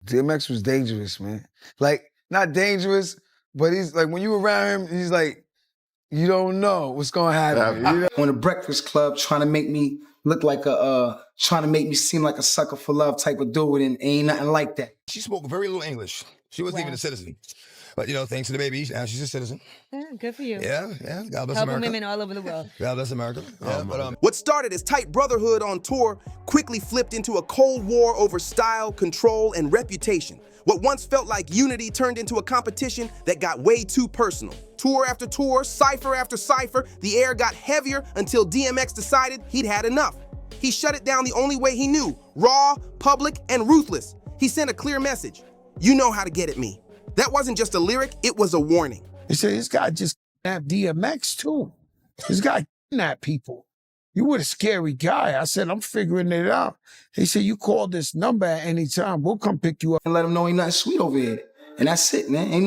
DMX was dangerous, man. Like, not dangerous, but he's like, when you around him, he's like, you don't know what's gonna happen. You know? On the Breakfast Club, trying to make me look like trying to make me seem like a sucker for love type of dude, and ain't nothing like that. She spoke very little English. She wasn't even a citizen. But, you know, thanks to the baby, now she's a citizen. Yeah, good for you. Yeah. God bless Helping America. women all over the world. God bless America. Yeah, What started as tight brotherhood on tour quickly flipped into a cold war over style, control, and reputation. What once felt like unity turned into a competition that got way too personal. Tour after tour, cipher after cipher, the air got heavier until DMX decided he'd had enough. He shut it down the only way he knew, raw, public, and ruthless. He sent a clear message. You know how to get at me. That wasn't just a lyric, it was a warning. He said, this guy just kidnapped DMX too. This guy kidnapped people. You were a scary guy. I said, I'm figuring it out. He said, you call this number at any time. We'll come pick you up. And let him know ain't nothing sweet over here. And that's it, man. Ain't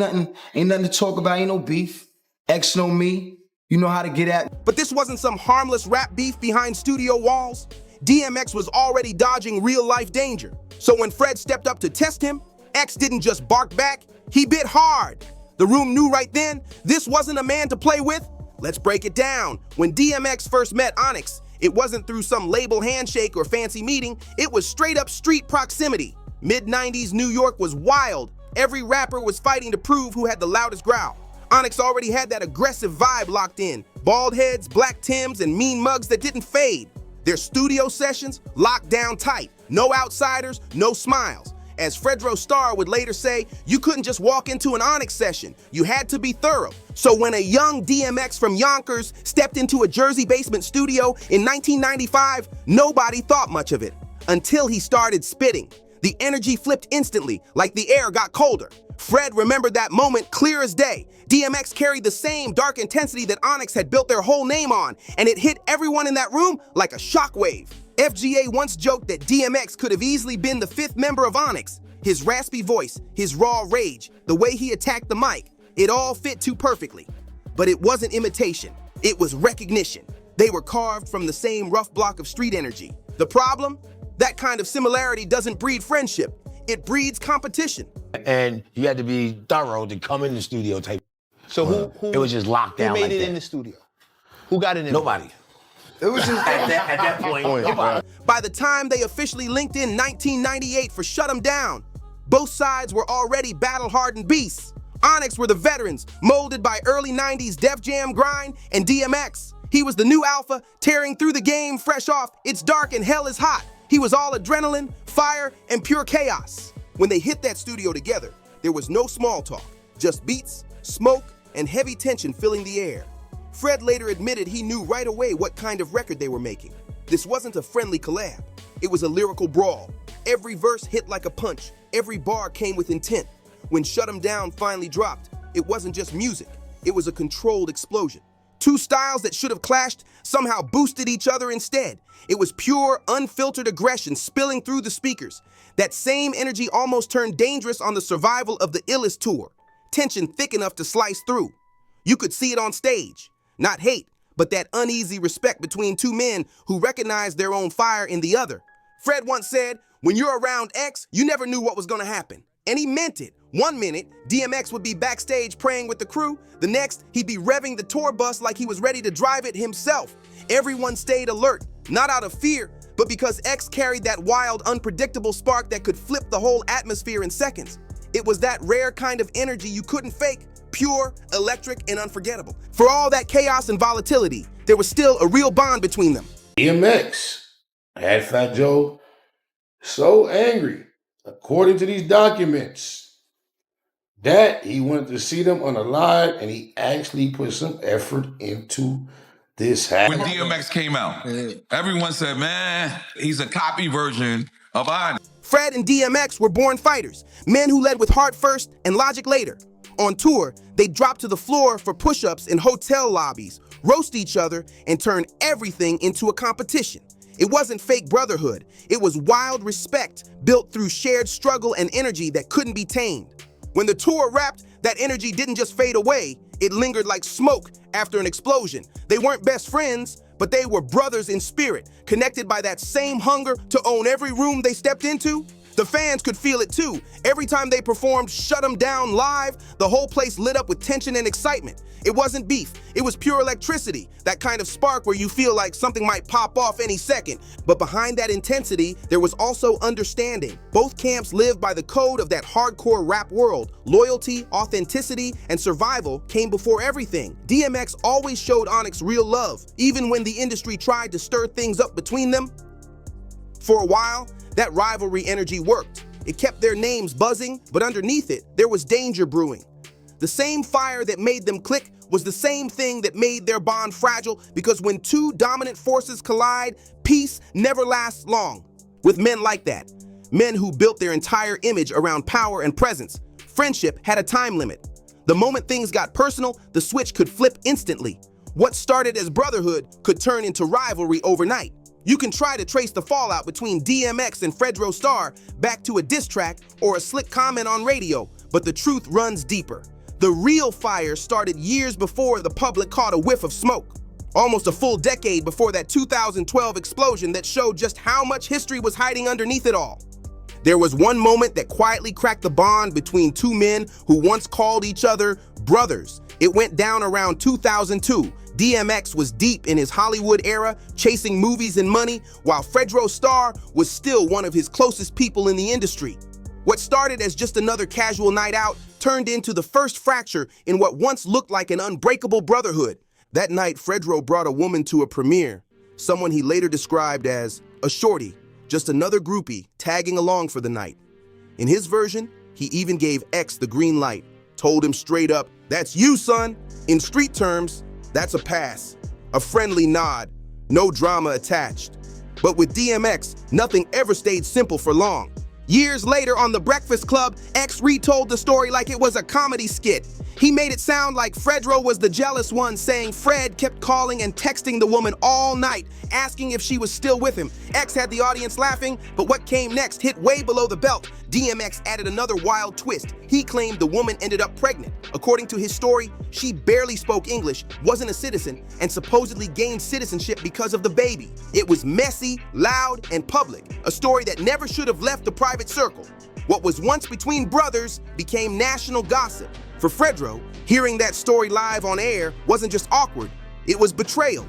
nothing to talk about. Ain't no beef. X know me. You know how to get at. But this wasn't some harmless rap beef behind studio walls. DMX was already dodging real-life danger. So when Fred stepped up to test him, X didn't just bark back, he bit hard. The room knew right then, this wasn't a man to play with. Let's break it down. When DMX first met Onyx, it wasn't through some label handshake or fancy meeting, it was straight up street proximity. Mid-90s New York was wild. Every rapper was fighting to prove who had the loudest growl. Onyx already had that aggressive vibe locked in. Bald heads, black Tims, and mean mugs that didn't fade. Their studio sessions locked down tight. No outsiders, no smiles. As Fredro Starr would later say, you couldn't just walk into an Onyx session. You had to be thorough. So when a young DMX from Yonkers stepped into a Jersey basement studio in 1995, nobody thought much of it. Until he started spitting. The energy flipped instantly, like the air got colder. Fred remembered that moment clear as day. DMX carried the same dark intensity that Onyx had built their whole name on, and it hit everyone in that room like a shockwave. FGA once joked that DMX could have easily been the fifth member of Onyx. His raspy voice, his raw rage, the way he attacked the mic, it all fit too perfectly. But it wasn't imitation, it was recognition. They were carved from the same rough block of street energy. The problem? That kind of similarity doesn't breed friendship, it breeds competition. And you had to be thorough to come in the studio type. So who it was just locked down who made like it that. in the studio? Who got it in? Nobody. It was just at that point. Nobody. By the time they officially linked in 1998 for Shut 'Em Down, both sides were already battle-hardened beasts. Onyx were the veterans, molded by early 90s Def Jam grind, and DMX. He was the new alpha, tearing through the game fresh off It's Dark and Hell is Hot. He was all adrenaline, fire, and pure chaos. When they hit that studio together, there was no small talk, just beats, smoke, and heavy tension filling the air. Fred later admitted he knew right away what kind of record they were making. This wasn't a friendly collab. It was a lyrical brawl. Every verse hit like a punch. Every bar came with intent. When Shut 'Em Down finally dropped, it wasn't just music. It was a controlled explosion. Two styles that should have clashed somehow boosted each other instead. It was pure, unfiltered aggression spilling through the speakers. That same energy almost turned dangerous on the Survival of the Illest tour. Tension thick enough to slice through. You could see it on stage. Not hate, but that uneasy respect between two men who recognized their own fire in the other. Fred once said, when you're around X, you never knew what was gonna happen. And he meant it. One minute, DMX would be backstage praying with the crew. The next, he'd be revving the tour bus like he was ready to drive it himself. Everyone stayed alert, not out of fear, but because X carried that wild, unpredictable spark that could flip the whole atmosphere in seconds. It was that rare kind of energy you couldn't fake, pure, electric, and unforgettable. For all that chaos and volatility, there was still a real bond between them. DMX had Fat Joe so angry, according to these documents, that he wanted to see them unalive, and he actually put some effort into this When DMX came out, everyone said, man, he's a copy version of Onyx. Fred and DMX were born fighters, men who led with heart first and logic later. On tour, they'd drop to the floor for push-ups in hotel lobbies, roast each other, and turn everything into a competition. It wasn't fake brotherhood. It was wild respect built through shared struggle and energy that couldn't be tamed. When the tour wrapped, that energy didn't just fade away, it lingered like smoke after an explosion. They weren't best friends, but they were brothers in spirit, connected by that same hunger to own every room they stepped into. The fans could feel it too. Every time they performed Shut 'Em Down live, the whole place lit up with tension and excitement. It wasn't beef, it was pure electricity, that kind of spark where you feel like something might pop off any second. But behind that intensity, there was also understanding. Both camps lived by the code of that hardcore rap world. Loyalty, authenticity, and survival came before everything. DMX always showed Onyx real love, even when the industry tried to stir things up between them. For a while, that rivalry energy worked. It kept their names buzzing, but underneath it, there was danger brewing. The same fire that made them click was the same thing that made their bond fragile, because when two dominant forces collide, peace never lasts long. With men like that, men who built their entire image around power and presence, friendship had a time limit. The moment things got personal, the switch could flip instantly. What started as brotherhood could turn into rivalry overnight. You can try to trace the fallout between DMX and Fredro Starr back to a diss track or a slick comment on radio, but the truth runs deeper. The real fire started years before the public caught a whiff of smoke. Almost a full decade before that 2012 explosion that showed just how much history was hiding underneath it all. There was one moment that quietly cracked the bond between two men who once called each other brothers. It went down around 2002. DMX was deep in his Hollywood era, chasing movies and money, while Fredro Starr was still one of his closest people in the industry. What started as just another casual night out turned into the first fracture in what once looked like an unbreakable brotherhood. That night, Fredro brought a woman to a premiere, someone he later described as a shorty, just another groupie tagging along for the night. In his version, he even gave X the green light, told him straight up, "That's you, son." In street terms, that's a pass, a friendly nod, no drama attached. But with DMX, nothing ever stayed simple for long. Years later on The Breakfast Club, X retold the story like it was a comedy skit. He made it sound like Fredro was the jealous one, saying Fred kept calling and texting the woman all night, asking if she was still with him. X had the audience laughing, but what came next hit way below the belt. DMX added another wild twist. He claimed the woman ended up pregnant. According to his story, she barely spoke English, wasn't a citizen, and supposedly gained citizenship because of the baby. It was messy, loud, and public, a story that never should have left the private circle. What was once between brothers became national gossip. For Fredro, hearing that story live on air wasn't just awkward, it was betrayal.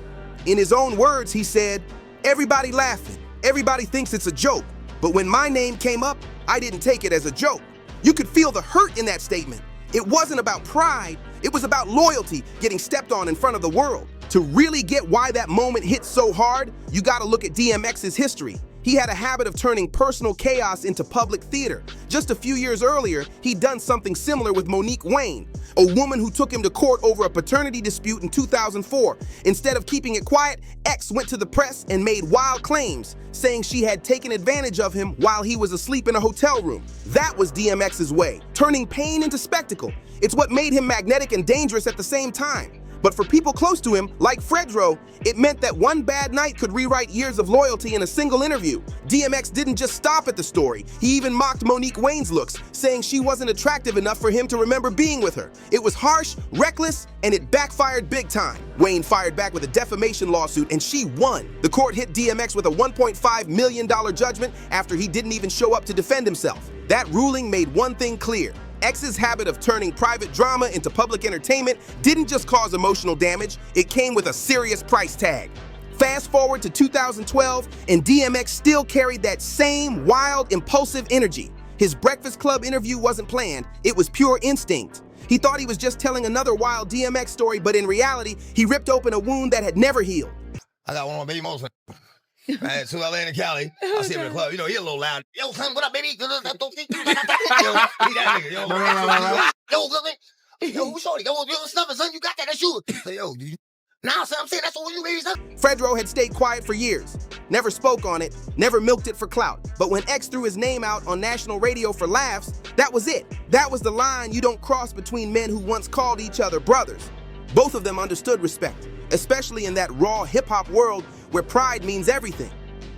In his own words, he said, "Everybody laughing, everybody thinks it's a joke, but when my name came up, I didn't take it as a joke." You could feel the hurt in that statement. It wasn't about pride, it was about loyalty getting stepped on in front of the world. To really get why that moment hit so hard, you gotta look at DMX's history. He had a habit of turning personal chaos into public theater. Just a few years earlier, he'd done something similar with Monique Wayne, a woman who took him to court over a paternity dispute in 2004. Instead of keeping it quiet, X went to the press and made wild claims, saying she had taken advantage of him while he was asleep in a hotel room. That was DMX's way, turning pain into spectacle. It's what made him magnetic and dangerous at the same time. But for people close to him, like Fredro, it meant that one bad night could rewrite years of loyalty in a single interview. DMX didn't just stop at the story. He even mocked Monique Wayne's looks, saying she wasn't attractive enough for him to remember being with her. It was harsh, reckless, and it backfired big time. Wayne fired back with a defamation lawsuit, and she won. The court hit DMX with a $1.5 million judgment after he didn't even show up to defend himself. That ruling made one thing clear. X's habit of turning private drama into public entertainment didn't just cause emotional damage, it came with a serious price tag. Fast forward to 2012, and DMX still carried that same wild, impulsive energy. His Breakfast Club interview wasn't planned, it was pure instinct. He thought he was just telling another wild DMX story, but in reality, he ripped open a wound that had never healed. I got one on Baby Mo's. Man, so I land in Cali. I see him in the club. You know, he a little loud. Yo, son, what up, baby? Yo, he that nigga. Yo, good man. Yo, who's shorty? Yo, snuffing, son. You got that? That's you. Yo, nah, son, I'm saying that's all you, baby, son. Fredro had stayed quiet for years, never spoke on it, never milked it for clout. But when X threw his name out on national radio for laughs, that was it. That was the line you don't cross between men who once called each other brothers. Both of them understood respect, especially in that raw hip-hop world where pride means everything.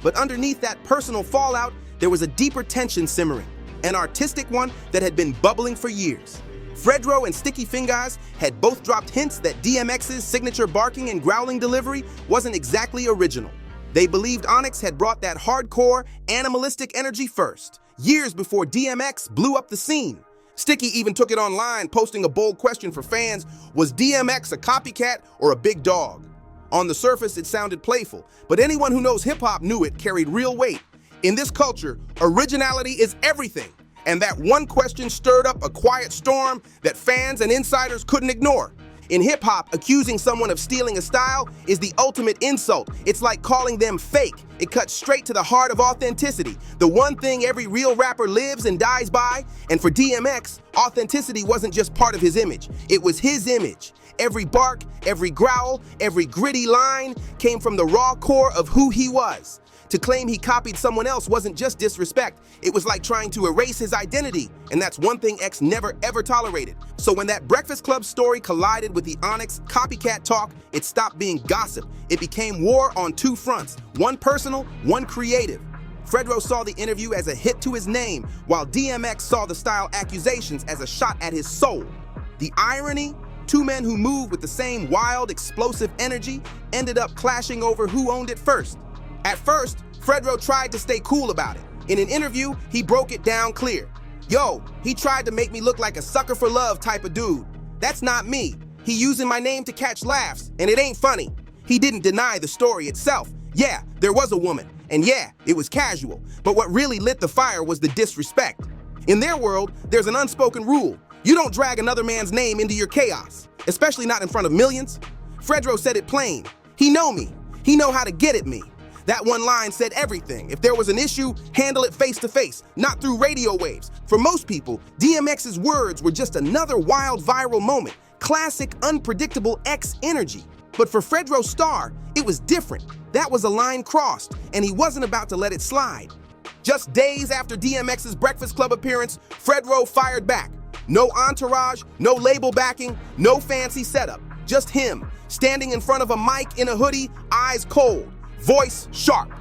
But underneath that personal fallout, there was a deeper tension simmering, an artistic one that had been bubbling for years. Fredro and Sticky Fingers had both dropped hints that DMX's signature barking and growling delivery wasn't exactly original. They believed Onyx had brought that hardcore, animalistic energy first. years before DMX blew up the scene. Sticky even took it online, posting a bold question for fans: was DMX a copycat or a big dog? On the surface, it sounded playful, but anyone who knows hip-hop knew it carried real weight. In this culture, originality is everything, and that one question stirred up a quiet storm that fans and insiders couldn't ignore. In hip-hop, accusing someone of stealing a style is the ultimate insult. It's like calling them fake. It cuts straight to the heart of authenticity, the one thing every real rapper lives and dies by. And for DMX, authenticity wasn't just part of his image. It was his image. Every bark, every growl, every gritty line came from the raw core of who he was. To claim he copied someone else wasn't just disrespect. It was like trying to erase his identity, and that's one thing X never ever tolerated. So when that Breakfast Club story collided with the Onyx copycat talk, it stopped being gossip. It became war on two fronts, one personal, one creative. Fredro saw the interview as a hit to his name, while DMX saw the style accusations as a shot at his soul. The irony? Two men who moved with the same wild, explosive energy ended up clashing over who owned it first. At first, Fredro tried to stay cool about it. In an interview, he broke it down clear. Yo, he tried to make me look like a sucker for love type of dude. That's not me. He using my name to catch laughs, and it ain't funny. He didn't deny the story itself. Yeah, there was a woman, and yeah, it was casual. But what really lit the fire was the disrespect. In their world, there's an unspoken rule. You don't drag another man's name into your chaos, especially not in front of millions. Fredro said it plain. He know me. He know how to get at me. That one line said everything. If there was an issue, handle it face to face, not through radio waves. For most people, DMX's words were just another wild viral moment. Classic, unpredictable X energy. But for Fredro Starr, it was different. That was a line crossed, and he wasn't about to let it slide. Just days after DMX's Breakfast Club appearance, Fredro fired back. No entourage, no label backing, no fancy setup. Just him, standing in front of a mic in a hoodie, eyes cold, voice sharp.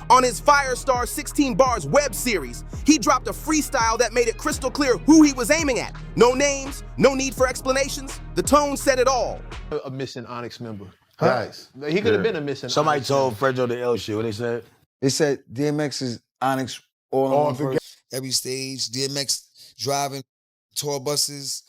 On his Firestar 16 Bars web series, he dropped a freestyle that made it crystal clear who he was aiming at. No names, no need for explanations. The tone said it all. A missing Onyx member. Guys, he could have been a missing Somebody Onyx told member. Fredro the L shit. What they said? They said DMX's Onyx all on together. Every stage, DMX driving tour buses.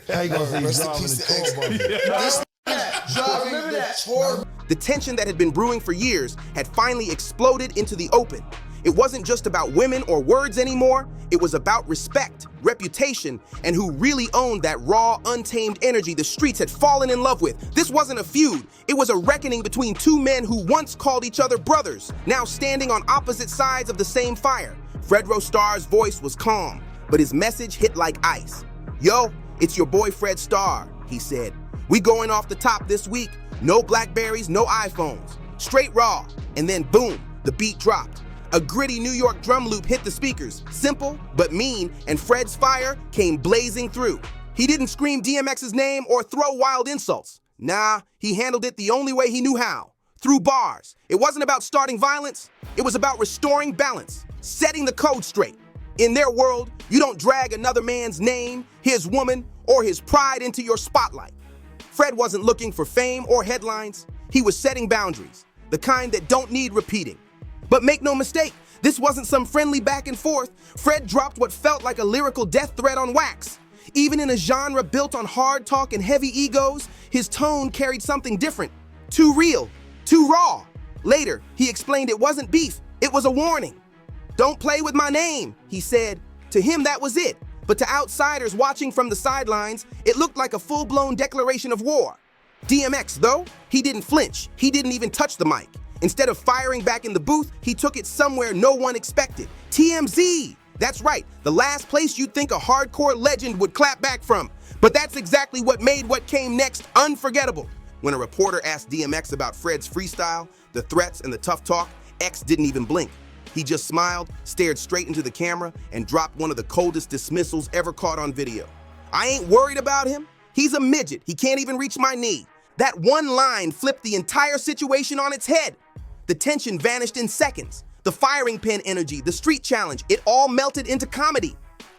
How you gonna say Rest in driving peace the to X. tour bus? This driving the tour. The tension that had been brewing for years had finally exploded into the open. It wasn't just about women or words anymore. It was about respect, reputation, and who really owned that raw, untamed energy the streets had fallen in love with. This wasn't a feud. It was a reckoning between two men who once called each other brothers, now standing on opposite sides of the same fire. Fredro Starr's voice was calm, but his message hit like ice. Yo, it's your boy Fred Starr, he said. We going off the top this week. No Blackberries, no iPhones. Straight raw. And then boom, the beat dropped. A gritty New York drum loop hit the speakers. Simple, but mean, and Fred's fire came blazing through. He didn't scream DMX's name or throw wild insults. Nah, he handled it the only way he knew how. Through bars. It wasn't about starting violence. It was about restoring balance, setting the code straight. In their world, you don't drag another man's name, his woman, or his pride into your spotlight. Fred wasn't looking for fame or headlines. He was setting boundaries, the kind that don't need repeating. But make no mistake, this wasn't some friendly back and forth. Fred dropped what felt like a lyrical death threat on wax. Even in a genre built on hard talk and heavy egos, his tone carried something different. Too real, too raw. Later, he explained it wasn't beef, it was a warning. Don't play with my name, he said. To him, that was it. But to outsiders watching from the sidelines, it looked like a full-blown declaration of war. DMX, though, he didn't flinch. He didn't even touch the mic. Instead of firing back in the booth, he took it somewhere no one expected. TMZ! That's right, the last place you'd think a hardcore legend would clap back from. But that's exactly what made what came next unforgettable. When a reporter asked DMX about Fred's freestyle, the threats, and the tough talk, X didn't even blink. He just smiled, stared straight into the camera, and dropped one of the coldest dismissals ever caught on video. I ain't worried about him. He's a midget. He can't even reach my knee. That one line flipped the entire situation on its head. The tension vanished in seconds. The firing pin energy, the street challenge, it all melted into comedy.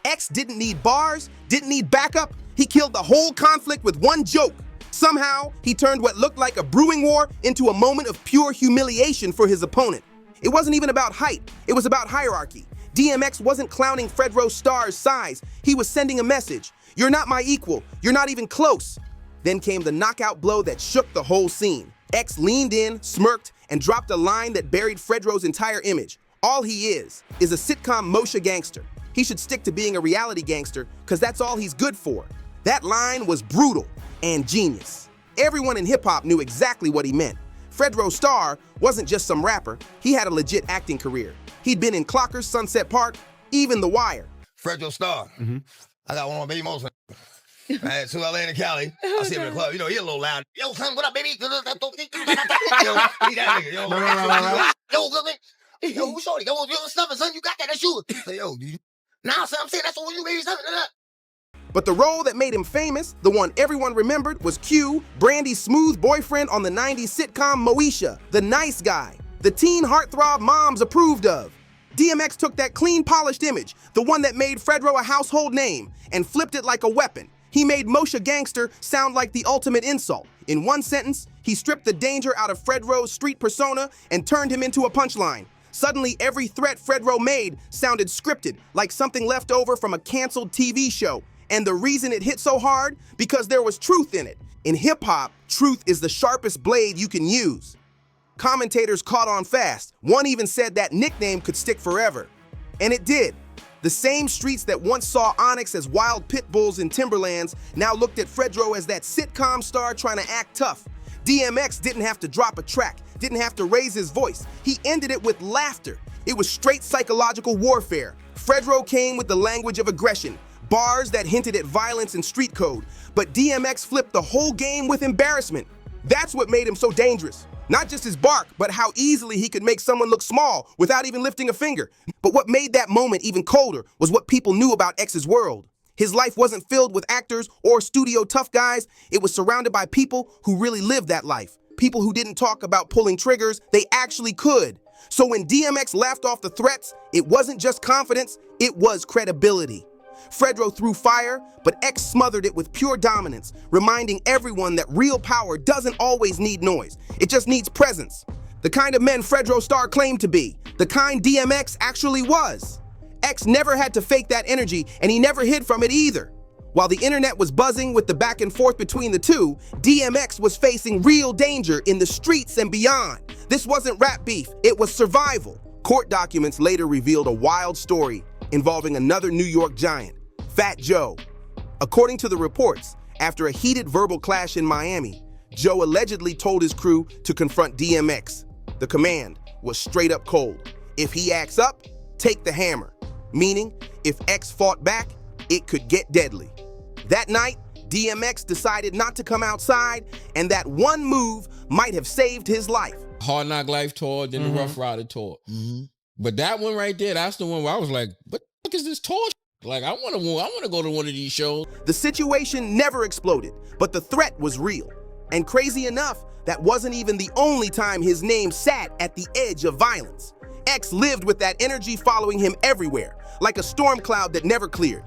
X didn't need bars, didn't need backup. He killed the whole conflict with one joke. Somehow, he turned what looked like a brewing war into a moment of pure humiliation for his opponent. It wasn't even about height, it was about hierarchy. DMX wasn't clowning Fredro Starr's size. He was sending a message. You're not my equal. You're not even close. Then came the knockout blow that shook the whole scene. X leaned in, smirked, and dropped a line that buried Fredro's entire image. All he is a sitcom Moshe gangster. He should stick to being a reality gangster, because that's all he's good for. That line was brutal and genius. Everyone in hip-hop knew exactly what he meant. Fredro Starr wasn't just some rapper, he had a legit acting career. He'd been in Clockers, Sunset Park, even The Wire. Fredro Starr. I got one on Baby Most. Man, to LA and Cali. I see him in the club. You know, he a little loud. Yo, son, what up, baby? Yo, he that nigga. Yo, yo, good man. Yo, who's shorty? Yo, stuffing, son, you got that? That's you. Say, yo, do you? Nah, son, I'm saying that's all you, baby. Something. But the role that made him famous, the one everyone remembered, was Q, Brandy's smooth boyfriend on the 90s sitcom Moesha, the nice guy, the teen heartthrob moms approved of. DMX took that clean, polished image, the one that made Fredro a household name, and flipped it like a weapon. He made Moshe Gangster sound like the ultimate insult. In one sentence, he stripped the danger out of Fredro's street persona and turned him into a punchline. Suddenly, every threat Fredro made sounded scripted, like something left over from a canceled TV show. And the reason it hit so hard? Because there was truth in it. In hip-hop, truth is the sharpest blade you can use. Commentators caught on fast. One even said that nickname could stick forever. And it did. The same streets that once saw Onyx as wild pit bulls in Timberlands now looked at Fredro as that sitcom star trying to act tough. DMX didn't have to drop a track, didn't have to raise his voice. He ended it with laughter. It was straight psychological warfare. Fredro came with the language of aggression, bars that hinted at violence and street code. But DMX flipped the whole game with embarrassment. That's what made him so dangerous. Not just his bark, but how easily he could make someone look small without even lifting a finger. But what made that moment even colder was what people knew about X's world. His life wasn't filled with actors or studio tough guys. It was surrounded by people who really lived that life. People who didn't talk about pulling triggers, they actually could. So when DMX laughed off the threats, it wasn't just confidence, it was credibility. Fredro threw fire, but X smothered it with pure dominance, reminding everyone that real power doesn't always need noise. It just needs presence. The kind of men Fredro Starr claimed to be, the kind DMX actually was. X never had to fake that energy, and he never hid from it either. While the internet was buzzing with the back and forth between the two, DMX was facing real danger in the streets and beyond. This wasn't rap beef, it was survival. Court documents later revealed a wild story involving another New York giant, Fat Joe. According to the reports, after a heated verbal clash in Miami, Joe allegedly told his crew to confront DMX. The command was straight up cold. If he acts up, take the hammer. Meaning, if X fought back, it could get deadly. That night, DMX decided not to come outside, and that one move might have saved his life. Hard Knock Life tour, then the Rough Rider tour. But that one right there, that's the one where I was like, what the fuck is this tour? Like, I want to go to one of these shows. The situation never exploded, but the threat was real. And crazy enough, that wasn't even the only time his name sat at the edge of violence. X lived with that energy following him everywhere, like a storm cloud that never cleared.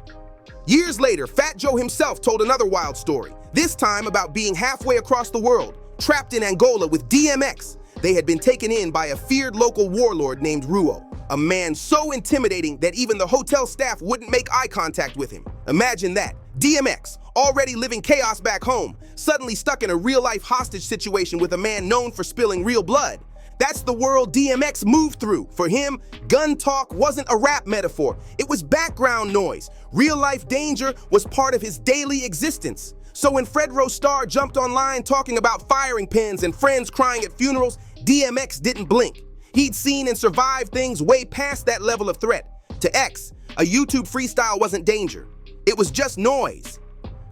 Years later, Fat Joe himself told another wild story, this time about being halfway across the world, trapped in Angola with DMX. They had been taken in by a feared local warlord named Ruo, a man so intimidating that even the hotel staff wouldn't make eye contact with him. Imagine that. DMX, already living chaos back home, suddenly stuck in a real-life hostage situation with a man known for spilling real blood. That's the world DMX moved through. For him, gun talk wasn't a rap metaphor. It was background noise. Real-life danger was part of his daily existence. So when Fredro Starr jumped online talking about firing pins and friends crying at funerals, DMX didn't blink. He'd seen and survived things way past that level of threat. To X, a YouTube freestyle wasn't danger. It was just noise.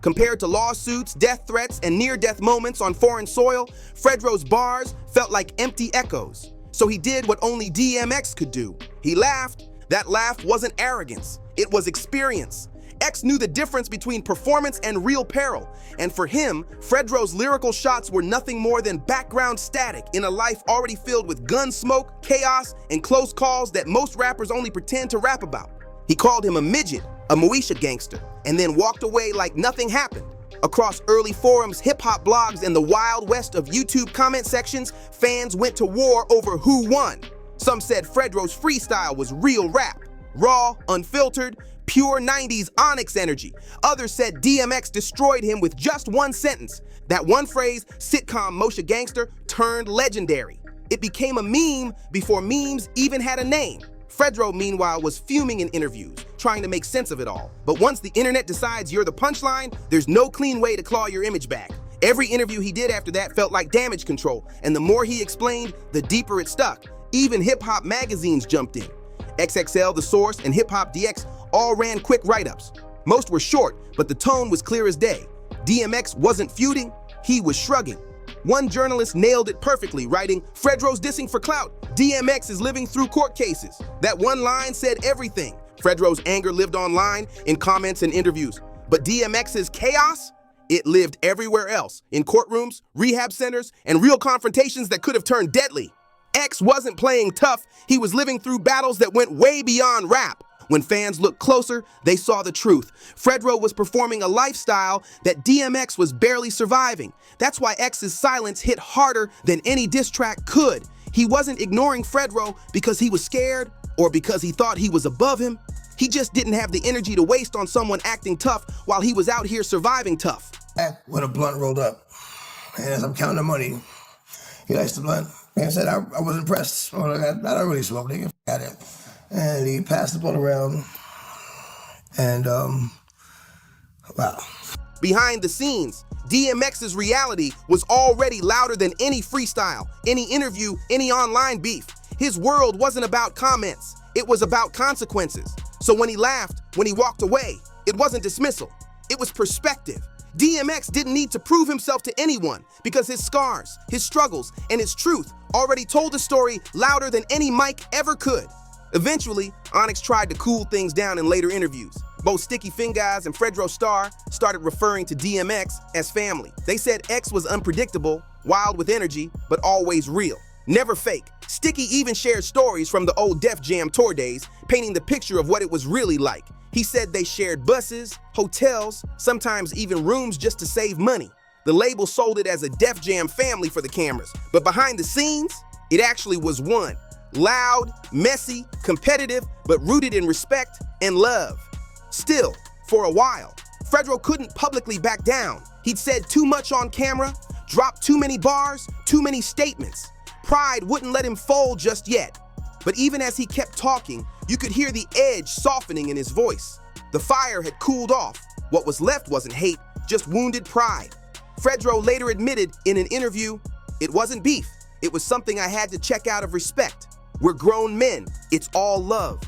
Compared to lawsuits, death threats, and near-death moments on foreign soil, Fredro's bars felt like empty echoes. So he did what only DMX could do. He laughed. That laugh wasn't arrogance. It was experience. X knew the difference between performance and real peril. And for him, Fredro's lyrical shots were nothing more than background static in a life already filled with gun smoke, chaos, and close calls that most rappers only pretend to rap about. He called him a midget, a Moesha gangster, and then walked away like nothing happened. Across early forums, hip-hop blogs, and the wild west of YouTube comment sections, fans went to war over who won. Some said Fredro's freestyle was real rap. raw, unfiltered, pure 90s Onyx energy. Others said DMX destroyed him with just one sentence. That one phrase, sitcom Moshe Gangster, turned legendary. It became a meme before memes even had a name. Fredro, meanwhile, was fuming in interviews, trying to make sense of it all. But once the internet decides you're the punchline, there's no clean way to claw your image back. Every interview he did after that felt like damage control, and the more he explained, the deeper it stuck. Even hip-hop magazines jumped in. XXL, The Source, and Hip Hop DX all ran quick write-ups. Most were short, but the tone was clear as day. DMX wasn't feuding, he was shrugging. One journalist nailed it perfectly, writing, "Fredro's dissing for clout. DMX is living through court cases." That one line said everything. Fredro's anger lived online, in comments and interviews. But DMX's chaos? It lived everywhere else, in courtrooms, rehab centers, and real confrontations that could have turned deadly. X wasn't playing tough, he was living through battles that went way beyond rap. When fans looked closer, they saw the truth. Fredro was performing a lifestyle that DMX was barely surviving. That's why X's silence hit harder than any diss track could. He wasn't ignoring Fredro because he was scared or because he thought he was above him. He just didn't have the energy to waste on someone acting tough while he was out here surviving tough. When a blunt rolled up, and as I'm counting the money, he lights the blunt. And I said, I was impressed. Well, I don't really smoke, nigga. Got it. And he passed the blunt around, and wow. Behind the scenes, DMX's reality was already louder than any freestyle, any interview, any online beef. His world wasn't about comments, it was about consequences. So when he laughed, when he walked away, it wasn't dismissal, it was perspective. DMX didn't need to prove himself to anyone because his scars, his struggles, and his truth already told the story louder than any mic ever could. Eventually, Onyx tried to cool things down in later interviews. Both Sticky Fingers and Fredro Starr started referring to DMX as family. They said X was unpredictable, wild with energy, but always real, never fake. Sticky even shared stories from the old Def Jam tour days, painting the picture of what it was really like. He said they shared buses, hotels, sometimes even rooms just to save money. The label sold it as a Def Jam family for the cameras, but behind the scenes, it actually was one. Loud, messy, competitive, but rooted in respect and love. Still, for a while, Fredro couldn't publicly back down. He'd said too much on camera, dropped too many bars, too many statements. Pride wouldn't let him fold just yet. But even as he kept talking, you could hear the edge softening in his voice. The fire had cooled off. What was left wasn't hate, just wounded pride. Fredro later admitted in an interview, "It wasn't beef, it was something I had to check out of respect. We're grown men, it's all love."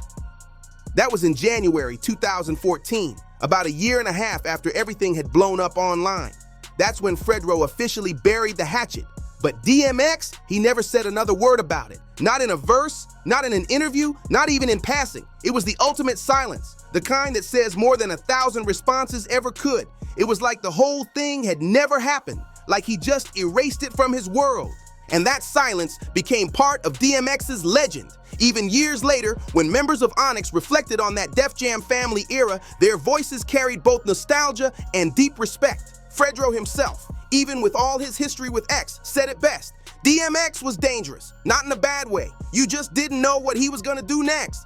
That was in January 2014, about a year and a half after everything had blown up online. That's when Fredro officially buried the hatchet. But DMX, he never said another word about it. Not in a verse, not in an interview, not even in passing. It was the ultimate silence, the kind that says more than 1,000 responses ever could. It was like the whole thing had never happened, like he just erased it from his world. And that silence became part of DMX's legend. Even years later, when members of Onyx reflected on that Def Jam family era, their voices carried both nostalgia and deep respect. Fredro himself, even with all his history with X, said it best. DMX was dangerous, not in a bad way. You just didn't know what he was gonna do next.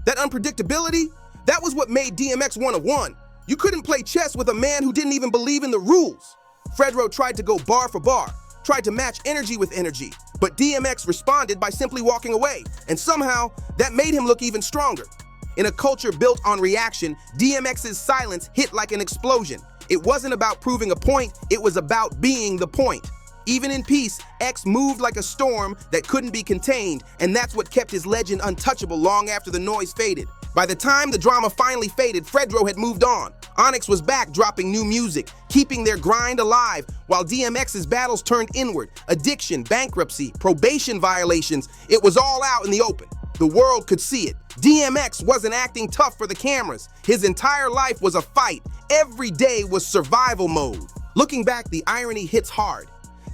That unpredictability, that was what made DMX 101. You couldn't play chess with a man who didn't even believe in the rules. Fredro tried to go bar for bar, tried to match energy with energy, but DMX responded by simply walking away, and somehow that made him look even stronger. In a culture built on reaction, DMX's silence hit like an explosion. It wasn't about proving a point, it was about being the point. Even in peace, X moved like a storm that couldn't be contained, and that's what kept his legend untouchable long after the noise faded. By the time the drama finally faded, Fredro had moved on. Onyx was back dropping new music, keeping their grind alive, while DMX's battles turned inward. Addiction, bankruptcy, probation violations, it was all out in the open. The world could see it. DMX wasn't acting tough for the cameras. His entire life was a fight. Every day was survival mode. Looking back, the irony hits hard.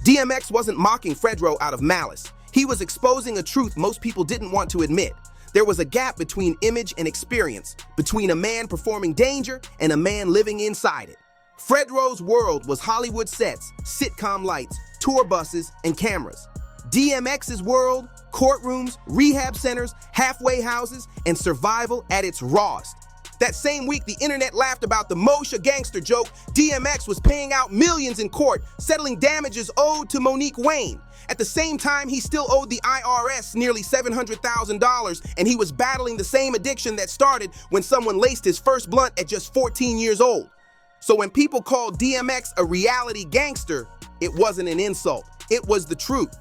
DMX wasn't mocking Fredro out of malice. He was exposing a truth most people didn't want to admit. There was a gap between image and experience, between a man performing danger and a man living inside it. Fredro's world was Hollywood sets, sitcom lights, tour buses, and cameras. DMX's world courtrooms, rehab centers, halfway houses, and survival at its rawest. That same week, the internet laughed about the Moshe gangster joke. DMX was paying out millions in court, settling damages owed to Monique Wayne. At the same time, he still owed the IRS nearly $700,000, and he was battling the same addiction that started when someone laced his first blunt at just 14 years old. So when people called DMX a reality gangster, it wasn't an insult. It was the truth.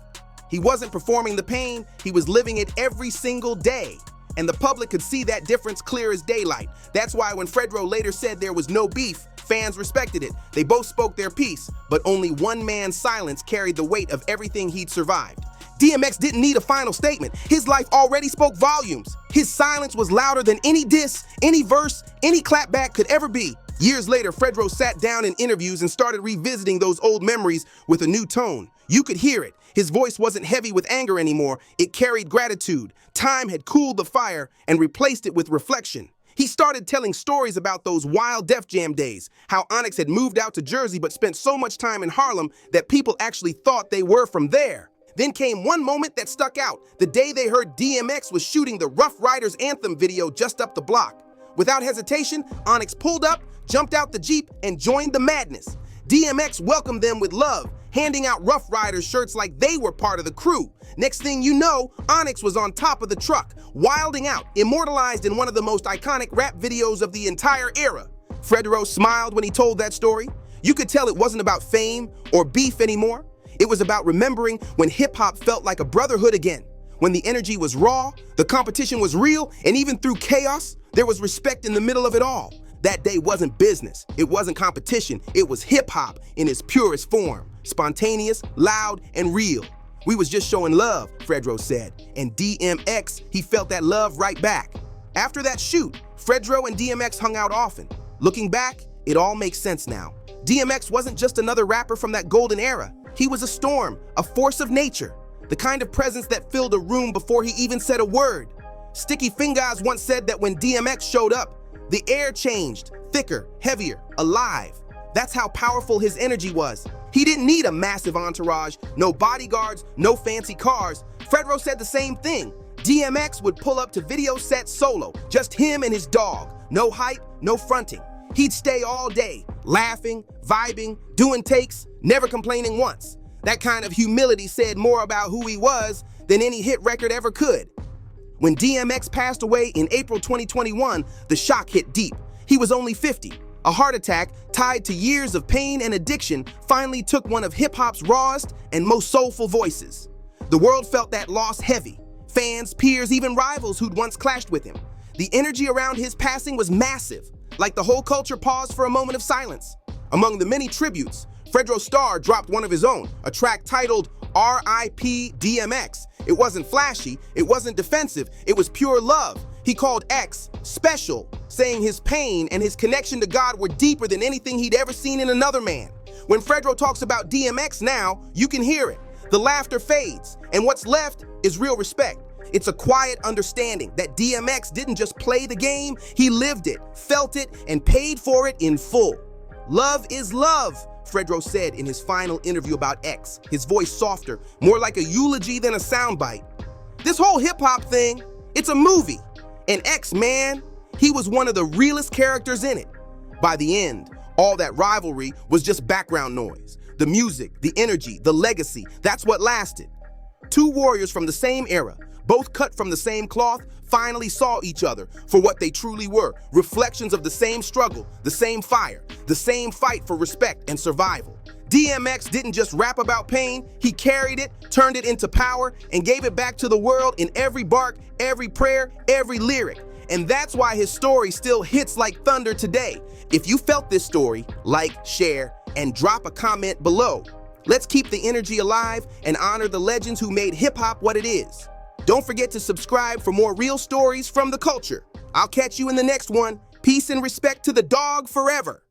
He wasn't performing the pain, he was living it every single day. And the public could see that difference clear as daylight. That's why when Fredro later said there was no beef, fans respected it. They both spoke their piece, but only one man's silence carried the weight of everything he'd survived. DMX didn't need a final statement. His life already spoke volumes. His silence was louder than any diss, any verse, any clapback could ever be. Years later, Fredro sat down in interviews and started revisiting those old memories with a new tone. You could hear it. His voice wasn't heavy with anger anymore. It carried gratitude. Time had cooled the fire and replaced it with reflection. He started telling stories about those wild Def Jam days, how Onyx had moved out to Jersey but spent so much time in Harlem that people actually thought they were from there. Then came one moment that stuck out, the day they heard DMX was shooting the Rough Riders anthem video just up the block. Without hesitation, Onyx pulled up, jumped out the Jeep, and joined the madness. DMX welcomed them with love, handing out Rough Riders shirts like they were part of the crew. Next thing you know, Onyx was on top of the truck, wilding out, immortalized in one of the most iconic rap videos of the entire era. Fredro smiled when he told that story. You could tell it wasn't about fame or beef anymore. It was about remembering when hip-hop felt like a brotherhood again, when the energy was raw, the competition was real, and even through chaos, there was respect in the middle of it all. That day wasn't business, it wasn't competition, it was hip-hop in its purest form, spontaneous, loud, and real. We was just showing love, Fredro said, and DMX, he felt that love right back. After that shoot, Fredro and DMX hung out often. Looking back, it all makes sense now. DMX wasn't just another rapper from that golden era. He was a storm, a force of nature, the kind of presence that filled a room before he even said a word. Sticky Fingers once said that when DMX showed up, the air changed, thicker, heavier, alive. That's how powerful his energy was. He didn't need a massive entourage, no bodyguards, no fancy cars. Fredro said the same thing. DMX would pull up to video sets solo, just him and his dog. No hype, no fronting. He'd stay all day, laughing, vibing, doing takes, never complaining once. That kind of humility said more about who he was than any hit record ever could. When DMX passed away in April 2021, the shock hit deep. He was only 50. A heart attack tied to years of pain and addiction finally took one of hip-hop's rawest and most soulful voices. The world felt that loss heavy. Fans, peers, even rivals who'd once clashed with him. The energy around his passing was massive, like the whole culture paused for a moment of silence. Among the many tributes, Fredro Starr dropped one of his own, a track titled R.I.P. DMX. It wasn't flashy, it wasn't defensive, it was pure love. He called X special, saying his pain and his connection to God were deeper than anything he'd ever seen in another man. When Fredro talks about DMX now, you can hear it. The laughter fades, and what's left is real respect. It's a quiet understanding that DMX didn't just play the game, he lived it, felt it, and paid for it in full. Love is love, Fredro said in his final interview about X, his voice softer, more like a eulogy than a soundbite. This whole hip-hop thing, it's a movie. And X, man, he was one of the realest characters in it. By the end, all that rivalry was just background noise. The music, the energy, the legacy, that's what lasted. Two warriors from the same era, both cut from the same cloth, finally saw each other for what they truly were, reflections of the same struggle, the same fire, the same fight for respect and survival. DMX didn't just rap about pain, he carried it, turned it into power, and gave it back to the world in every bark, every prayer, every lyric. And that's why his story still hits like thunder today. If you felt this story, like, share, and drop a comment below. Let's keep the energy alive and honor the legends who made hip-hop what it is. Don't forget to subscribe for more real stories from the culture. I'll catch you in the next one. Peace and respect to the dog forever.